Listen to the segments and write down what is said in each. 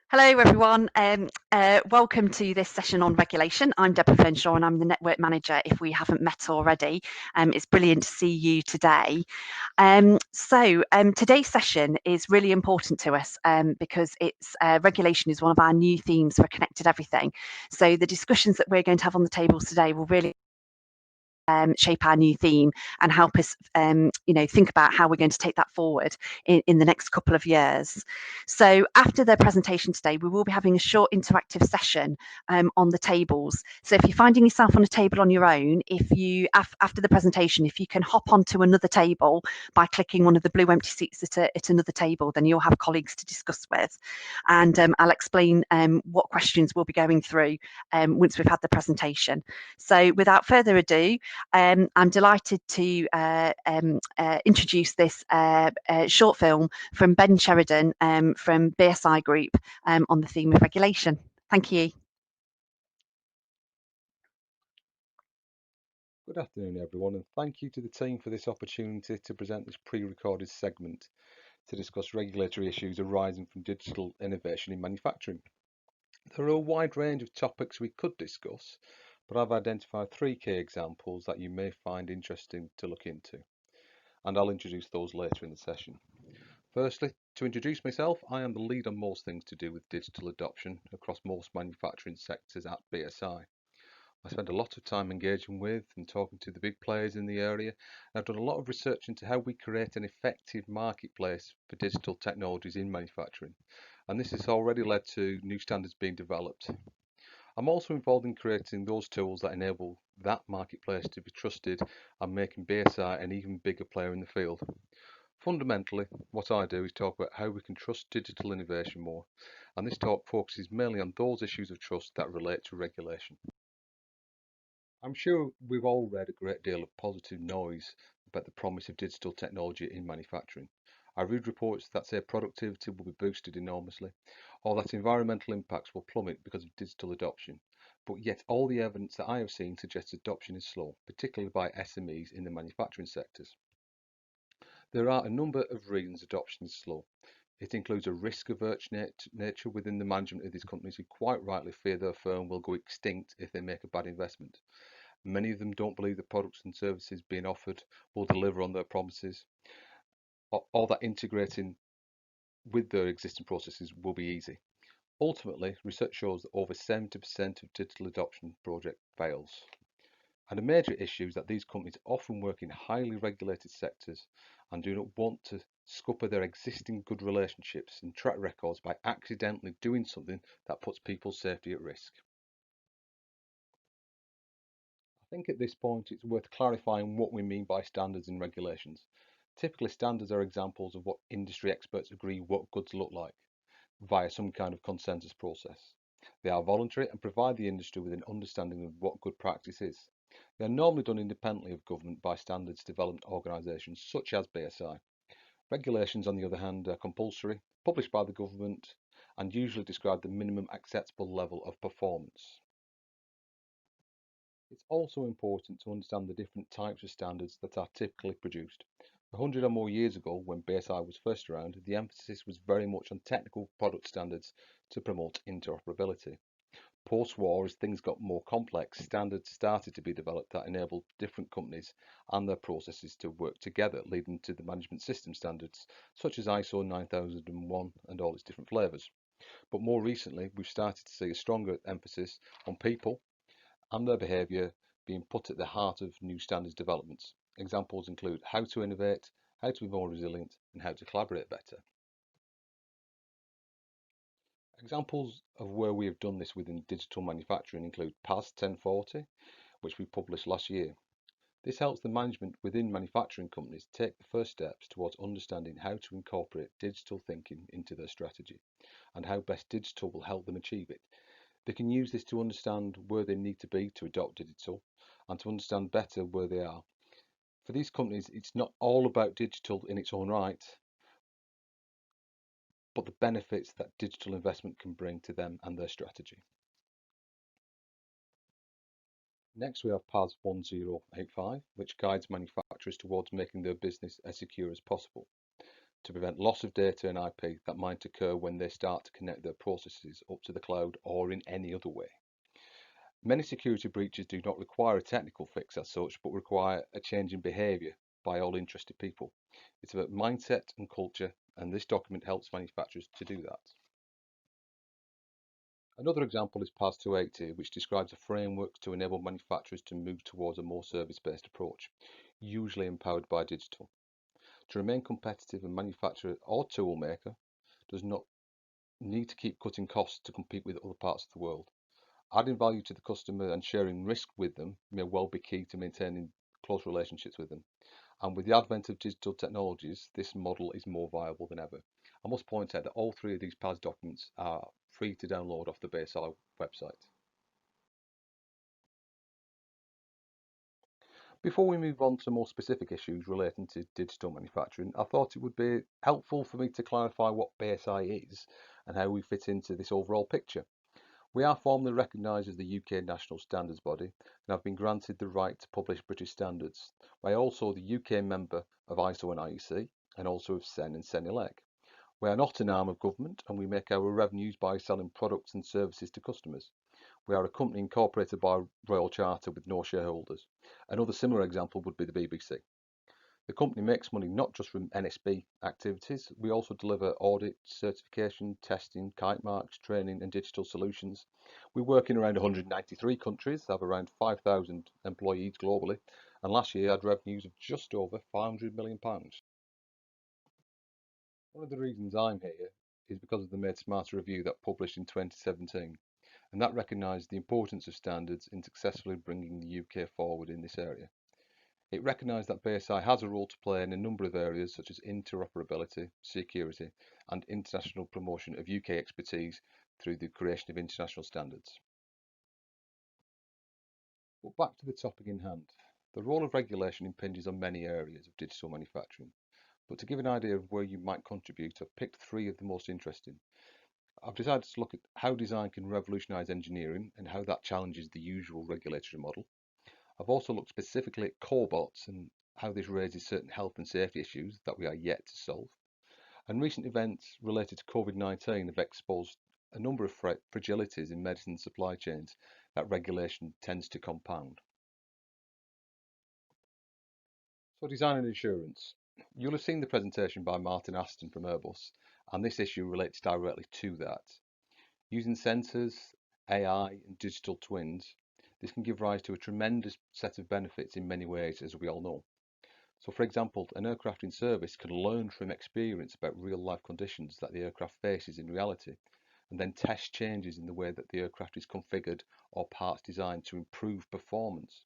Hello everyone, welcome to this session on regulation. I'm Deborah Fenshaw and I'm the Network Manager if we haven't met already. It's brilliant to see you today. Today's session is really important to us because regulation is one of our new themes for Connected Everything. So the discussions that we're going to have on the tables today will really shape our new theme and help us think about how we're going to take that forward in the next couple of years. So after the presentation today, we will be having a short interactive session on the tables. So if you're finding yourself on a table on your own, if you after the presentation, if you can hop onto another table by clicking one of the blue empty seats at another table, then you'll have colleagues to discuss with. And I'll explain what questions we'll be going through once we've had the presentation. So without further ado, I'm delighted to introduce this short film from Ben Sheridan from BSI Group on the theme of regulation. Thank you. Good afternoon everyone, and thank you to the team for this opportunity to present this pre-recorded segment to discuss regulatory issues arising from digital innovation in manufacturing. There are a wide range of topics we could discuss, but I've identified three key examples that you may find interesting to look into, and I'll introduce those later in the session. Firstly, to introduce myself, I am the lead on most things to do with digital adoption across most manufacturing sectors at BSI. I spend a lot of time engaging with and talking to the big players in the area. I've done a lot of research into how we create an effective marketplace for digital technologies in manufacturing, and this has already led to new standards being developed. I'm also involved in creating those tools that enable that marketplace to be trusted and making BSI an even bigger player in the field. Fundamentally, what I do is talk about how we can trust digital innovation more, and this talk focuses mainly on those issues of trust that relate to regulation. I'm sure we've all read a great deal of positive noise about the promise of digital technology in manufacturing. I read reports that say productivity will be boosted enormously, or that environmental impacts will plummet because of digital adoption. But yet all the evidence that I have seen suggests adoption is slow, particularly by SMEs in the manufacturing sectors. There are a number of reasons adoption is slow. It includes a risk-averse nature within the management of these companies who quite rightly fear their firm will go extinct if they make a bad investment. Many of them don't believe the products and services being offered will deliver on their promises, or that integrating with their existing processes will be easy. Ultimately, research shows that over 70% of digital adoption project fails. And a major issue is that these companies often work in highly regulated sectors and do not want to scupper their existing good relationships and track records by accidentally doing something that puts people's safety at risk. I think at this point it's worth clarifying what we mean by standards and regulations. Typically, standards are examples of what industry experts agree what goods look like via some kind of consensus process. They are voluntary and provide the industry with an understanding of what good practice is. They are normally done independently of government by standards development organisations such as BSI. Regulations, on the other hand, are compulsory, published by the government, and usually describe the minimum acceptable level of performance. It's also important to understand the different types of standards that are typically produced. 100 or more years ago, when BSI was first around, the emphasis was very much on technical product standards to promote interoperability. Post-war, as things got more complex, standards started to be developed that enabled different companies and their processes to work together, leading to the management system standards, such as ISO 9001 and all its different flavours. But more recently, we've started to see a stronger emphasis on people and their behaviour being put at the heart of new standards developments. Examples include how to innovate, how to be more resilient, and how to collaborate better. Examples of where we have done this within digital manufacturing include PAS 1040, which we published last year. This helps the management within manufacturing companies take the first steps towards understanding how to incorporate digital thinking into their strategy and how best digital will help them achieve it. They can use this to understand where they need to be to adopt digital and to understand better where they are. For these companies, it's not all about digital in its own right, but the benefits that digital investment can bring to them and their strategy. Next, we have PAS 1085, which guides manufacturers towards making their business as secure as possible. to prevent loss of data and IP that might occur when they start to connect their processes up to the cloud or in any other way. Many security breaches do not require a technical fix as such, but require a change in behaviour by all interested people. It's about mindset and culture, and this document helps manufacturers to do that. Another example is PAS 280, which describes a framework to enable manufacturers to move towards a more service-based approach, usually empowered by digital. To remain competitive, a manufacturer or tool maker does not need to keep cutting costs to compete with other parts of the world. Adding value to the customer and sharing risk with them may well be key to maintaining close relationships with them. And with the advent of digital technologies, this model is more viable than ever. I must point out that all three of these PAS documents are free to download off the BSI website. Before we move on to more specific issues relating to digital manufacturing, I thought it would be helpful for me to clarify what BSI is and how we fit into this overall picture. We are formally recognised as the UK national standards body and have been granted the right to publish British standards. We are also the UK member of ISO and IEC and also of CEN and CENILEC. We are not an arm of government and we make our revenues by selling products and services to customers. We are a company incorporated by Royal Charter with no shareholders. Another similar example would be the BBC. The company makes money not just from NSB activities, we also deliver audit, certification, testing, kite marks, training and digital solutions. We work in around 193 countries, have around 5,000 employees globally, and last year had revenues of just over £500 million. One of the reasons I'm here is because of the Midsmarter review that published in 2017, and that recognised the importance of standards in successfully bringing the UK forward in this area. It recognised that BSI has a role to play in a number of areas such as interoperability, security and international promotion of UK expertise through the creation of international standards. But back to the topic in hand. The role of regulation impinges on many areas of digital manufacturing, but to give an idea of where you might contribute, I've picked three of the most interesting. I've decided to look at how design can revolutionise engineering and how that challenges the usual regulatory model. I've also looked specifically at cobots and how this raises certain health and safety issues that we are yet to solve. And recent events related to COVID-19 have exposed a number of fragilities in medicine supply chains that regulation tends to compound. So design and assurance. You'll have seen the presentation by Martin Aston from Airbus, and this issue relates directly to that. Using sensors, AI and digital twins, this can give rise to a tremendous set of benefits in many ways, as we all know. So for example, an aircraft in service can learn from experience about real life conditions that the aircraft faces in reality, and then test changes in the way that the aircraft is configured or parts designed to improve performance.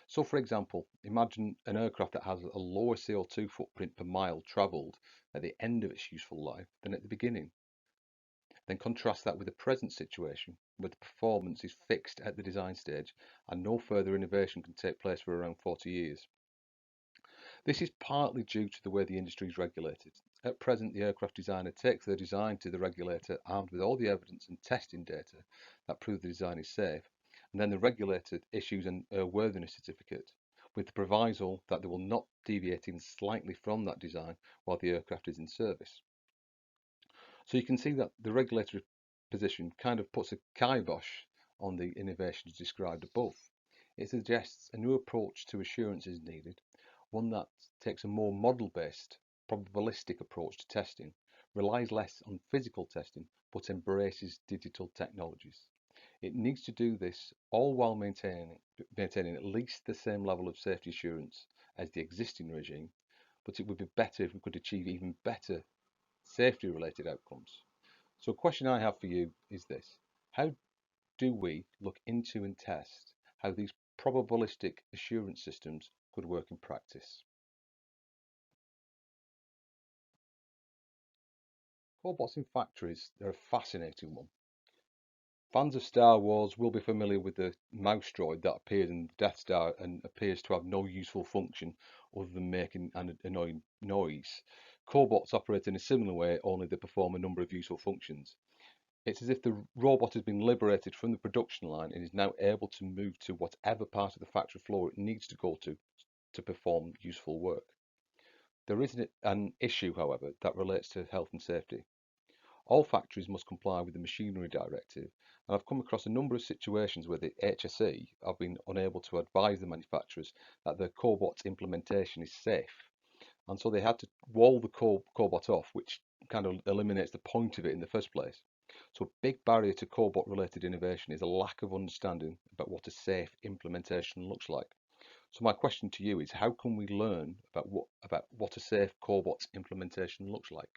So for example, imagine an aircraft that has a lower CO2 footprint per mile travelled at the end of its useful life than at the beginning. Then contrast that with the present situation, where the performance is fixed at the design stage and no further innovation can take place for around 40 years. This is partly due to the way the industry is regulated. At present, the aircraft designer takes their design to the regulator armed with all the evidence and testing data that prove the design is safe, and then the regulator issues an airworthiness certificate with the proviso that they will not deviate even slightly from that design while the aircraft is in service. So you can see that the regulatory position kind of puts a kibosh on the innovations described above. It suggests a new approach to assurance is needed, one that takes a more model-based, probabilistic approach to testing, relies less on physical testing, but embraces digital technologies. It needs to do this all while maintaining at least the same level of safety assurance as the existing regime, but it would be better if we could achieve even better safety-related outcomes. So a question I have for you is this: how do we look into and test how these probabilistic assurance systems could work in practice? Cobots in factories, they're a fascinating one. Fans of Star Wars will be familiar with the mouse droid that appeared in the Death Star and appears to have no useful function other than making an annoying noise. Cobots operate in a similar way, only they perform a number of useful functions. It's as if the robot has been liberated from the production line and is now able to move to whatever part of the factory floor it needs to go to perform useful work. There is an issue, however, that relates to health and safety. All factories must comply with the Machinery Directive, and I've come across a number of situations where the HSE have been unable to advise the manufacturers that the Cobots implementation is safe, and so they had to wall the Cobot off, which kind of eliminates the point of it in the first place. So a big barrier to Cobot-related innovation is a lack of understanding about what a safe implementation looks like. So my question to you is, how can we learn about what a safe Cobots implementation looks like?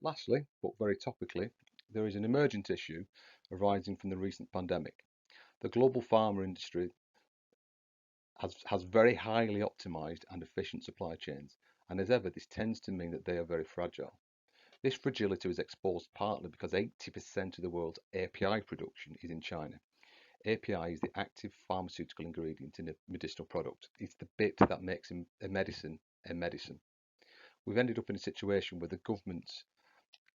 Lastly, but very topically, there is an emergent issue arising from the recent pandemic. The global pharma industry has very highly optimized and efficient supply chains, and as ever, this tends to mean that they are very fragile. This fragility was exposed partly because 80% of the world's API production is in China. API is the active pharmaceutical ingredient in a medicinal product. It's the bit that makes a medicine a medicine. We've ended up in a situation where the governments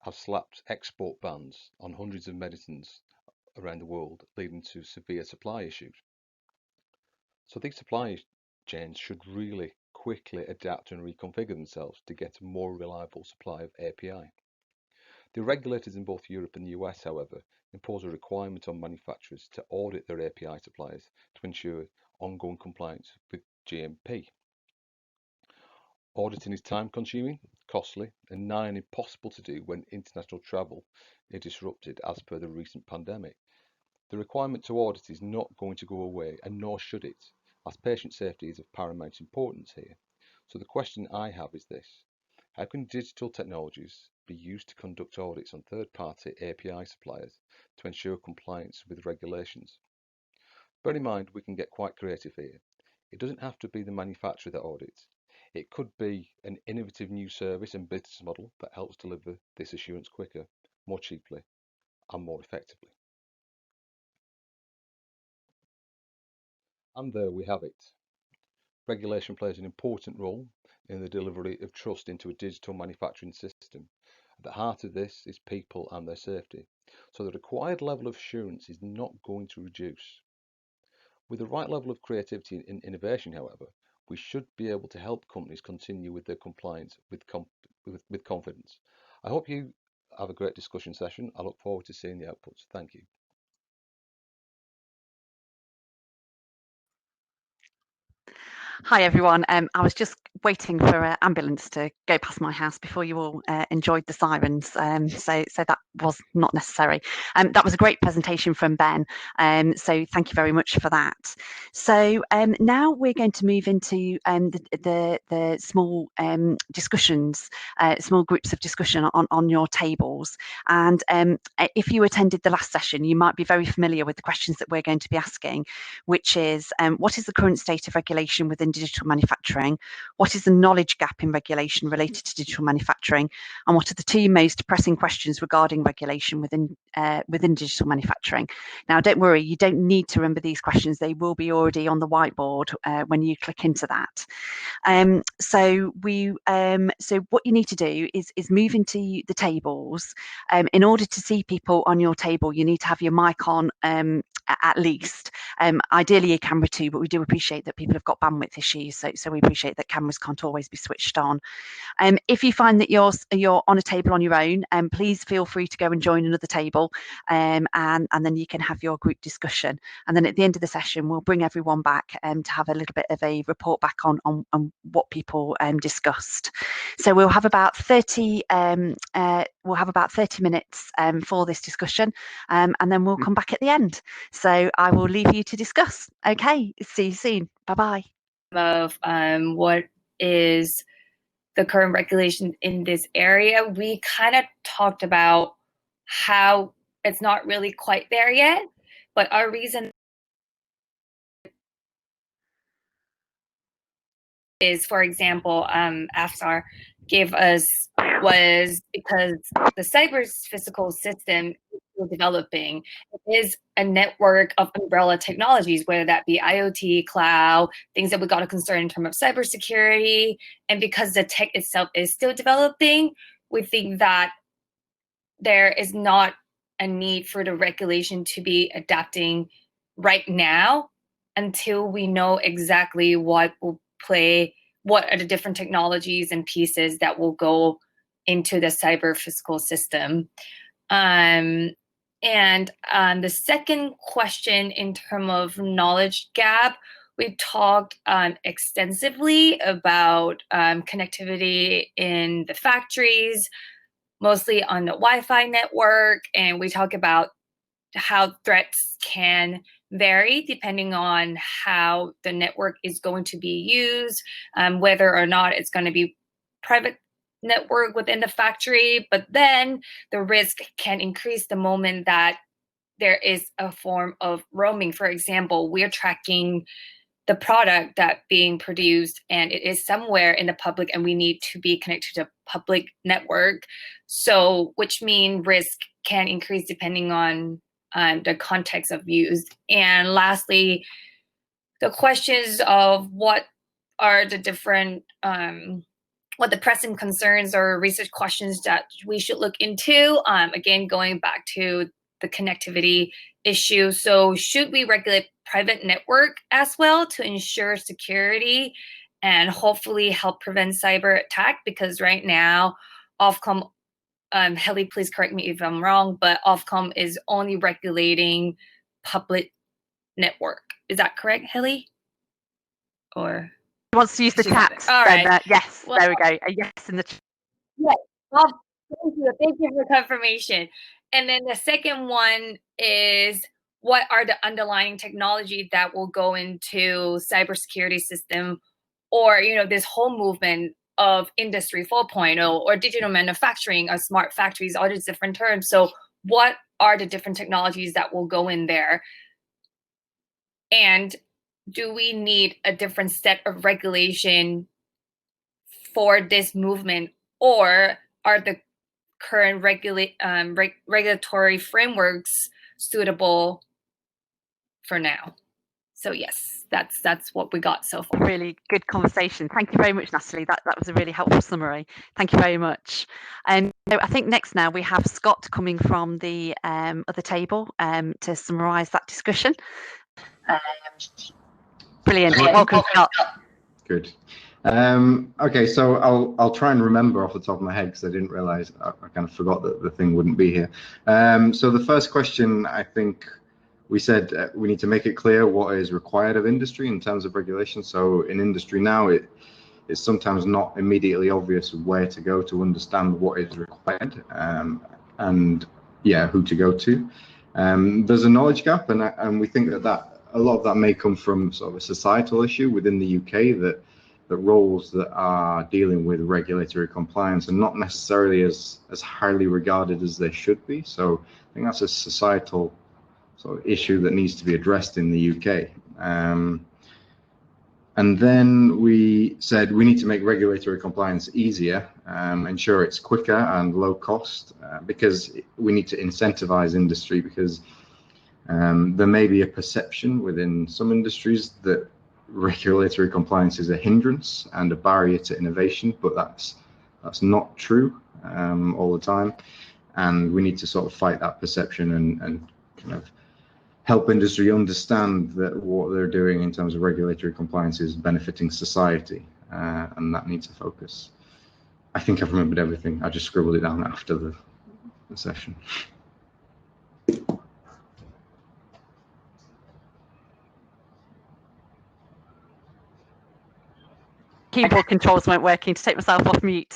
have slapped export bans on hundreds of medicines around the world, leading to severe supply issues. So these supply chains should really quickly adapt and reconfigure themselves to get a more reliable supply of API. The regulators in both Europe and the US, however, impose a requirement on manufacturers to audit their API suppliers to ensure ongoing compliance with GMP. Auditing is time-consuming, costly, and nigh impossible to do when international travel is disrupted as per the recent pandemic. The requirement to audit is not going to go away, and nor should it, as patient safety is of paramount importance here. So the question I have is this: how can digital technologies be used to conduct audits on third-party API suppliers to ensure compliance with regulations? Bear in mind, we can get quite creative here. It doesn't have to be the manufacturer that audits. It could be an innovative new service and business model that helps deliver this assurance quicker, more cheaply, and more effectively. And there we have it. Regulation plays an important role in the delivery of trust into a digital manufacturing system. At the heart of this is people and their safety. So the required level of assurance is not going to reduce. With the right level of creativity and innovation, however, we should be able to help companies continue with their compliance with confidence. I hope you have a great discussion session. I look forward to seeing the outputs. Thank you. Hi everyone. I was just waiting for an ambulance to go past my house before you all enjoyed the sirens. So that was not necessary. That was a great presentation from Ben. So thank you very much for that. So now we're going to move into the small discussions, small groups of discussion on your tables. And if you attended the last session, you might be very familiar with the questions that we're going to be asking, which is what is the current state of regulation within digital manufacturing? What is the knowledge gap in regulation related to digital manufacturing? And what are the two most pressing questions regarding regulation within digital manufacturing? Now, don't worry, you don't need to remember these questions. They will be already on the whiteboard when you click into that. So what you need to do is move into the tables. In order to see people on your table, you need to have your mic on at least. Ideally a camera too, but we do appreciate that people have got bandwidth issues, so we appreciate that cameras can't always be switched on. If you find that you're on a table on your own, please feel free to go and join another table, and then you can have your group discussion. And then at the end of the session, we'll bring everyone back to have a little bit of a report back on what people discussed. So we'll have about 30 minutes for this discussion, and then we'll come back at the end. So I will leave you to discuss. Okay, see you soon. Bye-bye. Of what is the current regulation in this area, we kind of talked about how it's not really quite there yet, but our reason is, for example, AFSAR gave us was because the cyber physical system is still developing. It is a network of umbrella technologies, whether that be IoT, cloud, things that we got to concern in terms of cybersecurity. And because the tech itself is still developing, we think that there is not a need for the regulation to be adapting right now until we know exactly what will play, what are the different technologies and pieces that will go into the cyber physical system. And the second question, in terms of knowledge gap, we talked extensively about connectivity in the factories, mostly on the Wi-Fi network, and we talk about how threats can vary depending on how the network is going to be used, whether or not it's going to be private network within the factory, but then the risk can increase the moment that there is a form of roaming. For example, we're tracking the product that being produced and it is somewhere in the public and we need to be connected to a public network. So which means risk can increase depending on the context of use. And lastly, the questions of what are the different what the pressing concerns or research questions that we should look into. Again, going back to the connectivity issue. So should we regulate private network as well to ensure security and hopefully help prevent cyber attack? Because right now, Ofcom, Heli, please correct me if I'm wrong, but Ofcom is only regulating public network. Is that correct, Heli? Or wants to use the chat. All right. Yes, well, there we go. A yes in the chat. Yes. Well, thank you for confirmation. And then the second one is, what are the underlying technology that will go into cybersecurity system, or this whole movement of Industry 4.0 or digital manufacturing or smart factories, all these different terms. So what are the different technologies that will go in there? And do we need a different set of regulation for this movement, or are the current regulatory frameworks suitable for now? So yes, that's what we got so far. Really good conversation. Thank you very much, Natalie. That was a really helpful summary. Thank you very much. So I think next now we have Scott coming from the other table to summarise that discussion. Brilliant. Welcome, Scott. Good. Okay, so I'll try and remember off the top of my head, because I didn't realise, I kind of forgot that the thing wouldn't be here. So the first question, I think we said we need to make it clear what is required of industry in terms of regulation. So in industry now, it's sometimes not immediately obvious where to go to understand what is required, and yeah, who to go to. There's a knowledge gap, and we think that a lot of that may come from sort of a societal issue within the UK, that the roles that are dealing with regulatory compliance are not necessarily as highly regarded as they should be. So I think that's a societal sort of issue that needs to be addressed in the UK. And then we said we need to make regulatory compliance easier, ensure it's quicker and low cost, because we need to incentivize industry, because there may be a perception within some industries that regulatory compliance is a hindrance and a barrier to innovation, but that's not true all the time. And we need to sort of fight that perception and kind of help industry understand that what they're doing in terms of regulatory compliance is benefiting society, and that needs a focus. I think I've remembered everything. I just scribbled it down after the session. Keyboard controls weren't working to take myself off mute.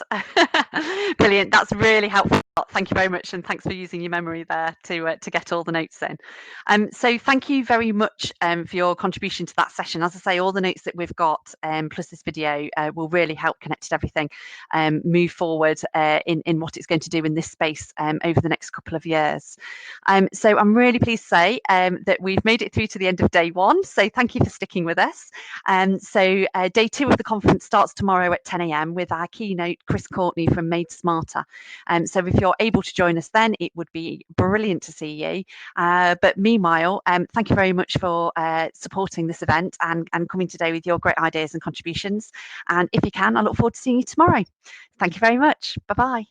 Brilliant. That's really helpful. Thank you very much, and thanks for using your memory there to get all the notes in. So thank you very much for your contribution to that session. As I say, all the notes that we've got plus this video will really help Connected Everything move forward in what it's going to do in this space over the next couple of years. So I'm really pleased to say that we've made it through to the end of day one. So thank you for sticking with us. So day two of the conference starts tomorrow at 10 AM with our keynote, Chris Courtney from Midsmarter. So if you're able to join us then, it would be brilliant to see you. But meanwhile, thank you very much for supporting this event and coming today with your great ideas and contributions. And if you can, I look forward to seeing you tomorrow. Thank you very much. Bye-bye.